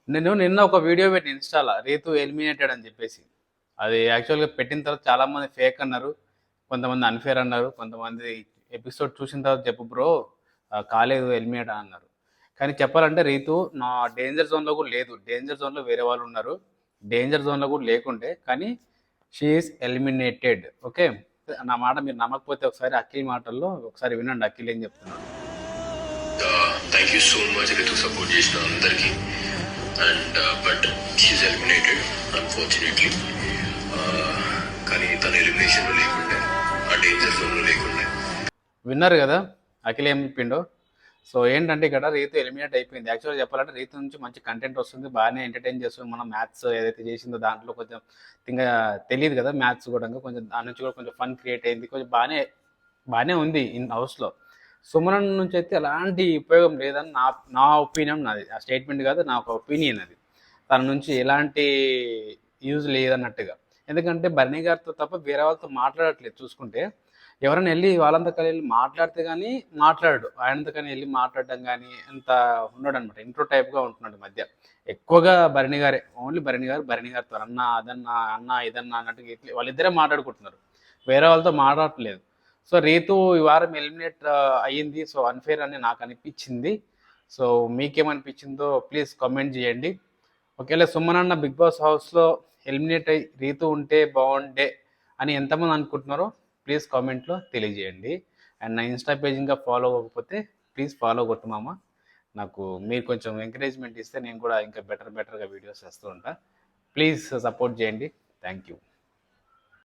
నేను నిన్న ఒక వీడియో పెట్టి ఇన్‌స్టా‌ల రీతు ఎలిమినేటెడ్ అని చెప్పేసి. అది యాక్చువల్‌గా పెట్టిన తర్వాత చాలామంది ఫేక్ అన్నారు. కొంతమంది అన్‌ఫేర్ అన్నారు. కొంతమంది ఎపిసోడ్ చూసిన తర్వాత చెప్పు బ్రో కాలేదు ఎలిమినేట్ అన్నారు. కానీ చెప్పాలంటే రీతు నా డేంజర్ జోన్‌లో కూడా లేదు. డేంజర్ జోన్‌లో వేరే వాళ్ళు ఉన్నారు. డేంజర్ జోన్‌లో కూడా లేకుండే కానీ షీ ఈస్ ఎలిమినేటెడ్. ఓకే. నా మాట మీరు నమ్మకపోతే ఒకసారి అఖిల్ మాటల్లో ఒకసారి వినండి అఖిల్ ఏం చెప్తున్నాడు. Thank you so much Ritu support చేసిన అందరికీ. And but she eliminated unfortunately. కానీ తన ఎలిమినేషన్లో లేకుండే, ఆ డేంజర్ జోన్లో లేకుండే. విన్నారు కదా అఖిల్ ఏం చెప్పిండో. సో ఏంటంటే ఇక్కడ రీతు ఎలిమినేట్ అయిపోయింది. యాక్చువల్గా చెప్పాలంటే రీతు నుంచి మంచి కంటెంట్ వస్తుంది, బాగానే ఎంటర్టైన్ చేస్తుంది. మనం మ్యాథ్స్ ఏదైతే చేసిందో దాంట్లో కొంచెం ఇంకా తెలియదు కదా మ్యాథ్స్ కూడా, కొంచెం దాని నుంచి కూడా కొంచెం ఫన్ క్రియేట్ అయింది, కొంచెం బాగానే ఉంది ఇన్ హౌస్లో. సుమన్ నుంచి అయితే ఎలాంటి ఉపయోగం లేదని నా ఒపీనియన్, నాది ఆ స్టేట్మెంట్ కాదు, నా ఒక ఒపీనియన్ అది. తన నుంచి ఎలాంటి యూజ్ లేదన్నట్టుగా. ఎందుకంటే బర్నీ గారితో తప్ప వేరే వాళ్ళతో మాట్లాడట్లేదు చూసుకుంటే. ఎవరైనా వెళ్ళి వాళ్ళంతా కలిసి మాట్లాడితే కానీ మాట్లాడు, ఆయనంతా కానీ వెళ్ళి మాట్లాడడం కానీ అంత ఉన్నాడు అనమాట. ఇంట్రో టైప్గా ఉంటున్నాడు మధ్య. ఎక్కువగా భరణి గారే, ఓన్లీ భరణి గారితో అన్న అదన్నా అన్న ఇదన్నా అన్నట్టుగా ఇట్లా వాళ్ళిద్దరే మాట్లాడుకుంటున్నారు, వేరే వాళ్ళతో మాట్లాడట్లేదు. సో రీతు ఈ వారం ఎలిమినేట్ అయ్యింది. సో అన్ఫేర్ అని నాకు అనిపించింది. సో మీకేమనిపించిందో ప్లీజ్ కామెంట్ చేయండి. ఒకవేళ సుమన్ అన్న బిగ్ బాస్ హౌస్లో ఎలిమినేట్ అయ్యి రీతు ఉంటే బాగుండే అని ఎంతమంది అనుకుంటున్నారో ప్లీజ్ కామెంట్లో తెలియజేయండి. అండ్ నా ఇన్స్టా పేజ్ ఇంకా ఫాలో అవ్వకపోతే ప్లీజ్ ఫాలో కొట్టు మామ. నాకు మీరు కొంచెం ఎంకరేజ్మెంట్ ఇస్తే నేను కూడా ఇంకా బెటర్గా వీడియోస్ చేస్తూ ఉంటా. ప్లీజ్ సపోర్ట్ చేయండి. Thank you.